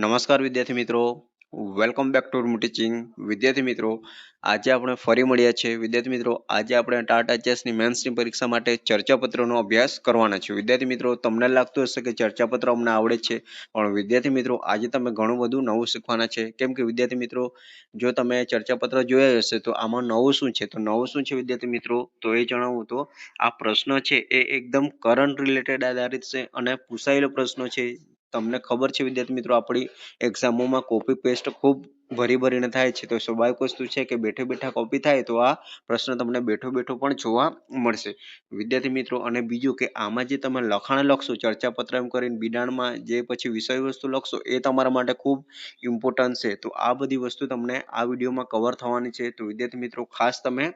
નમસ્કાર વિદ્યાર્થી મિત્રો, welcome back to room teaching. વિદ્યાર્થી મિત્રો, આજે આપણે ફરી મળ્યા છે. વિદ્યાર્થી મિત્રો, આજે આપણે ટાટા ચેસની મેન્સની પરીક્ષા માટે ચર્ચાપત્રનો અભ્યાસ કરવાના છે. વિદ્યાર્થી મિત્રો, તમને લાગતું હશે કે ચર્ચાપત્ર અમને આવડે છે, પણ વિદ્યાર્થી મિત્રો આજે તમે ઘણું બધું નવું શીખવાના છે. કેમ કે વિદ્યાર્થી મિત્રો, જો તમે ચર્ચાપત્ર જોયા હશે તો આમાં નવું શું છે, તો નવું શું છે વિદ્યાર્થી મિત્રો, તો એ જણાવું તો આ પ્રશ્ન છે એ એકદમ કરંટ રિલેટેડ આધારિત છે અને પૂછાયેલો પ્રશ્ન છે. તમને ખબર છે વિદ્યાર્થી મિત્રો, આપણી એક્ઝામોમાં કોપી પેસ્ટ ખૂબ ભરીને થાય છે, તો સ્વાભાવિક વસ્તુ છે કે બેઠા કોપી થાય તો આ પ્રશ્ન તમને બેઠો પણ જોવા મળશે વિદ્યાર્થી મિત્રો. અને બીજું કે આમાં જે તમે લખાણ લખશો ચર્ચાપત્ર એમ કરીને બિડાણમાં જે પછી વિષય વસ્તુ લખશો એ તમારા માટે ખૂબ ઇમ્પોર્ટન્ટ છે. તો આ બધી વસ્તુ તમને આ વિડીયોમાં કવર થવાની છે. તો વિદ્યાર્થી મિત્રો ખાસ તમે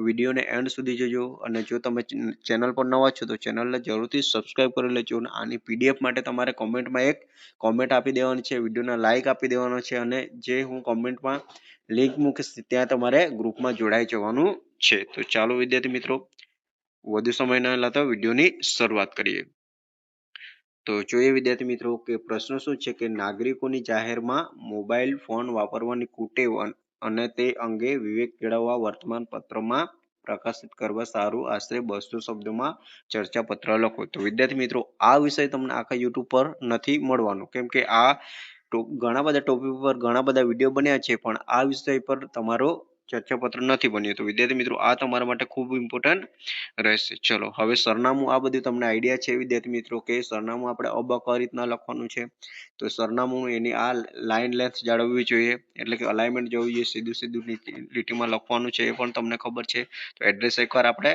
વિડીયોને એન્ડ સુધી જોજો, અને જો તમે ચેનલ પર નવા છો તો ચેનલને જરૂરથી સબસ્ક્રાઇબ કરી લેજો. અને આની પીડીએફ માટે તમારે કોમેન્ટમાં એક કોમેન્ટ આપી દેવાની છે, વિડીયોને લાઇક આપી દેવાનો છે, અને જે હું કોમેન્ટમાં લિંક મૂકીશ ત્યાં તમારે ગ્રુપમાં જોડાઈ જવાનું છે. તો ચાલો વિદ્યાર્થી મિત્રો, વધુ સમય ન લેતા વિડીયોની શરૂઆત કરીએ. તો જોઈએ વિદ્યાર્થી મિત્રો કે પ્રશ્ન શું છે કે નાગરિકોની જાહેરમાં મોબાઈલ ફોન વાપરવાની કુટેવ અને તે અંગે વિવેક કેળવવા વર્તમાન પત્રમાં પ્રકાશિત કરવા સારું આશરે 200 શબ્દોમાં ચર્ચાપત્ર લખો. તો વિદ્યાર્થી મિત્રો આ વિષય તમને આખા યુટ્યુબ પર નથી મળવાનો, કેમ કે આ ઘણા બધા ટોપિક પર ઘણા બધા વિડીયો બન્યા છે, પણ આ વિષય પર તમારો ચર્ચાપત્ર નથી બન્યું. તો વિદ્યાર્થી મિત્રો આ તમારા માટે ખૂબ ઇમ્પોર્ટન્ટ રહેશે. ચલો હવે સરનામું આ બધું તમને આઈડિયા છે વિદ્યાર્થી મિત્રો કે સરનામું આપણે અ રીતના લખવાનું છે. તો સરનામું એની આ લાઈન લેન્થ જાળવવી જોઈએ, એટલે કે અલાઇનમેન્ટ જોવું જોઈએ, સીધું લીટીમાં લખવાનું છે એ પણ તમને ખબર છે. તો એડ્રેસ એકવાર આપણે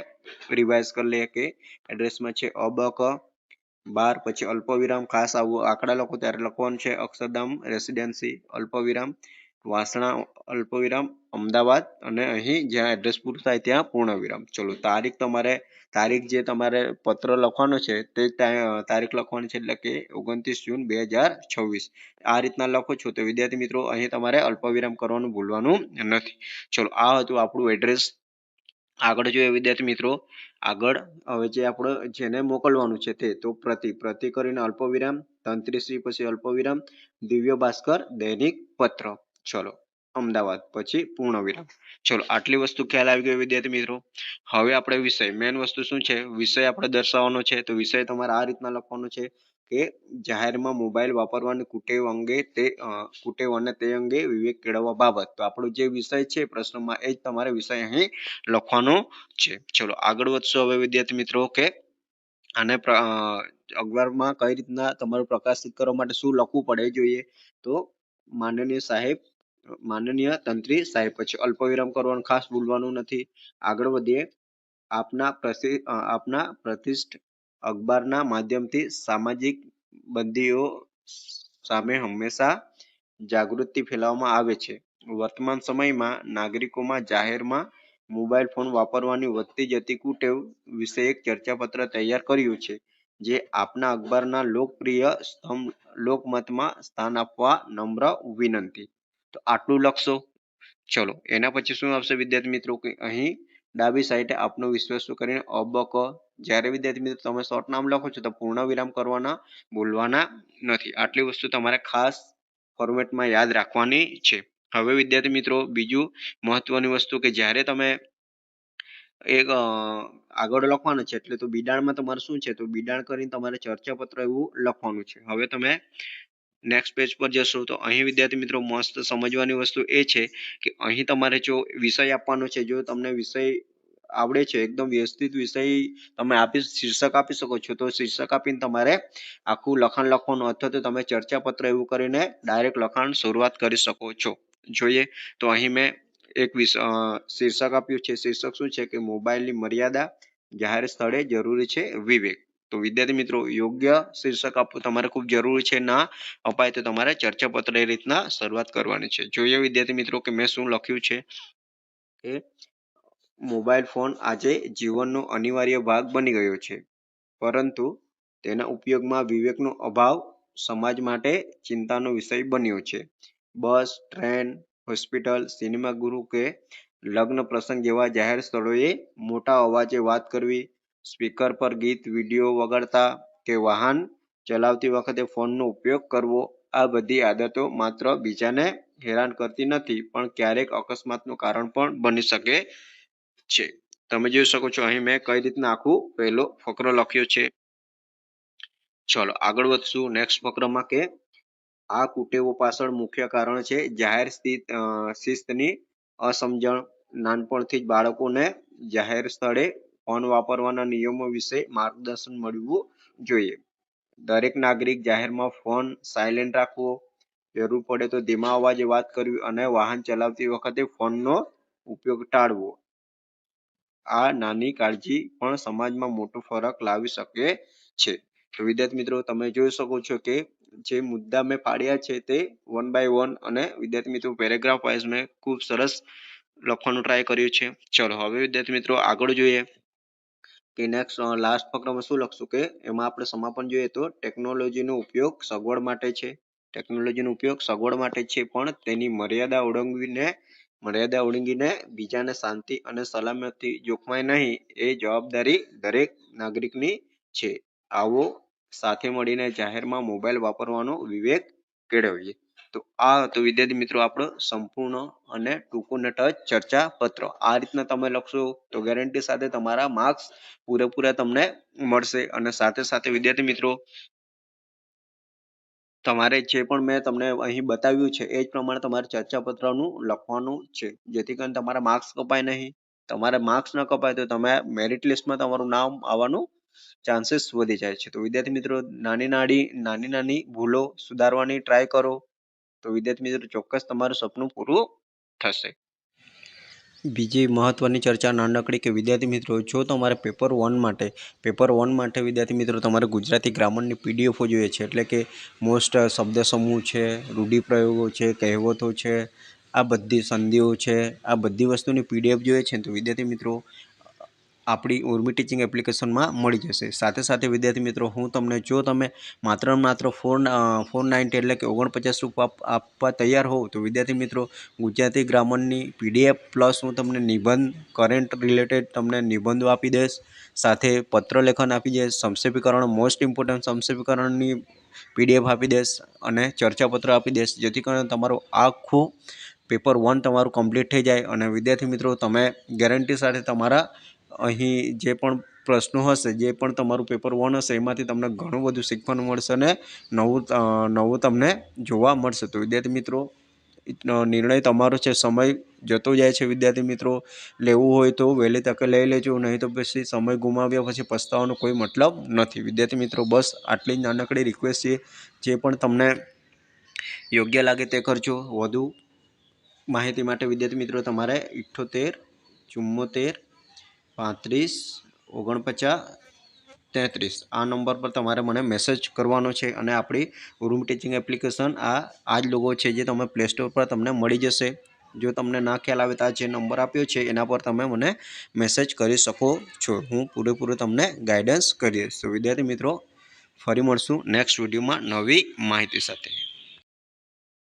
રિવાઇઝ કરી લઈએ કે એડ્રેસમાં છે અબક 12 પછી અલ્પવિરામ, ખાસ આવું આંકડા લખો ત્યારે લખવાનું છે અક્ષરધામ રેસિડેન્સી અલ્પવિરામ વાસણા અલ્પવિરામ અમદાવાદ, અને અહીં જ્યાં એડ્રેસ પૂરું થાય ત્યાં પૂર્ણ વિરામ. ચલો તારીખ જે તમારે પત્ર લખવાનો છે તે તારીખ લખવાની છે, એટલે કે 29 જૂન 2026 આ રીતના લખો છો. તો વિદ્યાર્થી મિત્રો અહીં તમારે અલ્પવિરામ કરવાનું ભૂલવાનું નથી. ચલો આ હતું આપણું એડ્રેસ. આગળ જોઈએ વિદ્યાર્થી મિત્રો, આગળ હવે જે આપણે જેને મોકલવાનું છે તે તો પ્રતિ કરીને અલ્પવિરામ, તંત્રીશ્રી પછી અલ્પવિરામ, દિવ્ય ભાસ્કર દૈનિક પત્ર, ચલો અમદાવાદ પછી પૂર્ણ વિરામ. ચલો આટલી વસ્તુ ખ્યાલ આવી ગયો વિદ્યાર્થી મિત્રો. હવે આપણે વિષય મેન વસ્તુ શું છે, વિષય આપણે દર્શાવવાનો છે. તો વિષય તમારે આ રીતના લખવાનો છે કે જાહેરમાં મોબાઈલ વાપરવાની કુટેવ અને તે અંગે વિવેક કેળવવા બાબત. તો આપણો જે વિષય છે પ્રશ્નમાં એ જ તમારે વિષય અહીં લખવાનો છે. ચલો આગળ વધશો હવે વિદ્યાર્થી મિત્રો કે આને અખબારમાં કઈ રીતના તમારું પ્રકાશિત કરવા માટે શું લખવું પડે જોઈએ. તો માનનીય તંત્રી સાહેબ પછી અલ્પવિરામ કરવાનું ખાસ ભૂલવાનું નથી. આગળ વધીએ, આપના પ્રતિષ્ઠિત અખબારના માધ્યમથી સામાજિક બંધીઓ સામે હંમેશા જાગૃતિ ફેલાવવામાં આવે છે. વર્તમાન સમયમાં નાગરિકોમાં જાહેરમાં મોબાઈલ ફોન વાપરવાની વધતી જતી કુટેવ વિશે એક ચર્ચાપત્ર તૈયાર કર્યું છે, જે આપના અખબારના લોકપ્રિય સ્તંભ લોકમતમાં સ્થાન આપવા નમ્ર વિનંતી. તો આટલું લખશો. ચલો એના પછી શું આવશે વિદ્યાર્થી મિત્રો કે અહીં ડાબી સાઈડે આપનો વિશ્વાસ કરીને અબક, જ્યારે વિદ્યાર્થી મિત્રો તમે શોર્ટ નામ લખો છો તો પૂર્ણ વિરામ કરવાના બોલવાના નથી. આટલી વસ્તુ તમારે ખાસ ફોર્મેટમાં યાદ રાખવાની છે. હવે વિદ્યાર્થી મિત્રો બીજું મહત્વની વસ્તુ કે જ્યારે તમે એક આગળ લખવાનું છે, એટલે તો બિડાણમાં તમારે શું છે, તો બિડાણ કરીને તમારે ચર્ચાપત્ર એવું લખવાનું છે. હવે તમે નેક્સ્ટ પેજ પર જશો તો અહીં વિદ્યાર્થી મિત્રો મસ્ત સમજવાની વસ્તુ એ છે કે અહીં તમારે જો વિષય આપવાનો છે, જો તમને વિષય આવડે છે એકદમ વ્યવસ્થિત વિષય તમે શીર્ષક આપી શકો છો, તો શીર્ષક આપીને તમારે આખું લખાણ લખવાનું, અથવા તો તમે ચર્ચાપત્ર એવું કરીને ડાયરેક્ટ લખાણ શરૂઆત કરી શકો છો. જોઈએ તો અહીં મેં એક શીર્ષક આપ્યું છે. શીર્ષક શું છે કે મોબાઈલની મર્યાદા, જાહેર સ્થળે જરૂરી છે વિવેક. તો વિદ્યાર્થી મિત્રો યોગ્ય શીર્ષક આપવું તમારે ખૂબ જરૂરી છે. ના અપાય તો તમારે ચર્ચાપત્ર એ રીતના શરૂઆત કરવાની છે. જોઈએ વિદ્યાર્થી મિત્રો કે મેં શું લખ્યું છે કે મોબાઈલ ફોન આજે જીવનનો અનિવાર્ય ભાગ બની ગયો છે, પરંતુ તેના ઉપયોગમાં વિવેકનો અભાવ સમાજ માટે ચિંતાનો વિષય બન્યો છે. બસ, ટ્રેન, હોસ્પિટલ, સિનેમાગૃહ કે લગ્ન પ્રસંગ જેવા જાહેર સ્થળોએ મોટા અવાજે વાત કરવી, સ્પીકર પર ગીત વિડીયો વગાડતા કે વાહન ચલાવતી વખતે ફોનનો ઉપયોગ કરવો આ બધી આદતો માત્ર બીજાને હેરાન કરતી નથી પણ ક્યારેક અકસ્માતનું કારણ પણ બની શકે છે. તમે જોઈ શકો છો અહીં મેં કઈ રીતના આખું પહેલો ફકરો લખ્યો છે. ચલો આગળ વધશું નેક્સ્ટ ફકરામાં કે આ કુટેવો પાછળ મુખ્ય કારણ છે જાહેર શિસ્તની અસમજણ. નાનપણથી જ બાળકોને જાહેર સ્થળે ફોન વાપરવાના નિયમો વિશે માર્ગદર્શન મળવું જોઈએ. દરેક નાગરિક જાહેરમાં ફોન સાયલેન્ટ રાખવો, જરૂર પડે તો ધીમા અવાજે વાત કરવી અને વાહન ચલાવતી વખતે ફોનનો ઉપયોગ ટાળવો. આ નાની કાળજી પણ સમાજમાં મોટો ફરક લાવી શકે છે. તો વિદ્યાર્થી મિત્રો તમે જોઈ શકો છો કે જે મુદ્દા મેં પાડ્યા છે તે 1 by 1 અને વિદ્યાર્થી મિત્રો પેરેગ્રાફ વાઇઝ મેં ખૂબ સરસ લખવાનું ટ્રાય કર્યું છે. ચલો હવે વિદ્યાર્થી મિત્રો આગળ જોઈએ કે નેક્સ્ટ લાસ્ટ ફકરામાં શું લખશું કે એમાં આપણે સમાપન જોઈએ તો ટેકનોલોજીનો ઉપયોગ સગવડ માટે છે. ટેકનોલોજીનો ઉપયોગ સગવડ માટે છે પણ તેની મર્યાદા ઓળંગીને બીજાને શાંતિ અને સલામતી જોખમાય નહીં એ જવાબદારી દરેક નાગરિકની છે. આવો સાથે મળીને જાહેરમાં મોબાઈલ વાપરવાનો વિવેક કેળવીએ. તો આ હતું વિદ્યાર્થી મિત્રો આપણો સંપૂર્ણ અને ટૂંકું ને ટચ ચર્ચા પત્ર. આ રીતના તમે લખશો તો ગેરંટી સાથે તમારા માર્ક્સ પૂરેપૂરા તમને મળશે. અને સાથે સાથે વિદ્યાર્થી મિત્રો તમારે જે પણ મેં તમને અહીં બતાવ્યું છે એ જ પ્રમાણે તમારે ચર્ચા પત્રનું લખવાનું છે, જેથી કરીને તમારા માર્ક્સ કપાય નહીં. તમારે માર્ક્સ ન કપાય તો તમે મેરિટ લિસ્ટમાં તમારું નામ આવવાનું ચાન્સીસ વધી જાય છે. તો વિદ્યાર્થી મિત્રો નાની ભૂલો સુધારવાની ટ્રાય કરો તો વિદ્યાર્થી મિત્રો ચોક્કસ તમારું સપનું પૂરું થશે. બીજી મહત્વની ચર્ચા નાનકડી કે વિદ્યાર્થી મિત્રો જો તમારે પેપર 1 માટે વિદ્યાર્થી મિત્રો તમારે ગુજરાતી ગ્રામરની પીડીએફો જોઈએ છે, એટલે કે મોસ્ટ શબ્દ સમૂહ છે, રૂઢિપ્રયોગો છે, કહેવતો છે, આ બધી સંધિઓ છે, આ બધી વસ્તુની પીડીએફ જોઈએ છે તો વિદ્યાર્થી મિત્રો આપણી ઉર્મી ટીચિંગ એપ્લિકેશનમાં મળી જશે. સાથે સાથે વિદ્યાર્થી મિત્રો હું તમને જો તમે માત્ર 490 એટલે કે 49 રૂપિયા આપવા તૈયાર હોવ તો વિદ્યાર્થી મિત્રો ગુજરાતી ગ્રામરની પીડીએફ પ્લસ હું તમને નિબંધ કરંટ રિલેટેડ તમને નિબંધો આપી દઈશ, સાથે પત્રલેખન આપી દઈશ, સંક્ષેપીકરણ મોસ્ટ ઇમ્પોર્ટન્ટ સંક્ષેપીકરણની પીડીએફ આપી દઈશ અને ચર્ચાપત્ર આપી દઈશ, જેથી કરીને તમારું આખું પેપર 1 તમારું કમ્પ્લીટ થઈ જાય. અને વિદ્યાર્થી મિત્રો તમે ગેરંટી સાથે તમારા અહીં જે પણ પ્રશ્નો હશે, જે પણ તમારું પેપર 1 હશે એમાંથી તમને ઘણું બધું શીખવાનું મળશે અને નવું તમને જોવા મળશે. તો વિદ્યાર્થી મિત્રો નિર્ણય તમારો છે, સમય જતો જાય છે વિદ્યાર્થી મિત્રો, લેવું હોય તો વહેલી તકે લઈ લેજો, નહીં તો પછી સમય ગુમાવ્યા પછી પસ્તાવાનો કોઈ મતલબ નથી. વિદ્યાર્થી મિત્રો બસ આટલી જ નાનકડી રિક્વેસ્ટ છે, જે પણ તમને યોગ્ય લાગે તે કરજો. વધુ માહિતી માટે વિદ્યાર્થી મિત્રો તમારે 78 74 35 49 33 આ નંબર પર તમારે મને મેસેજ કરવાનો છે. અને આપણી ઉર્મી ટીચિંગ એપ્લિકેશન આ જ લોગો છે જે તમે પ્લે સ્ટોર પર તમને મળી જશે. જો તમને ના ખ્યાલ આવે તો આ જે નંબર આપ્યો છે એના પર તમે મને મેસેજ કરી શકો છો, હું પૂરેપૂરું તમને ગાઈડન્સ કરીશ. તો વિદ્યાર્થી મિત્રો ફરી મળશું નેક્સ્ટ વિડીયોમાં નવી માહિતી સાથે.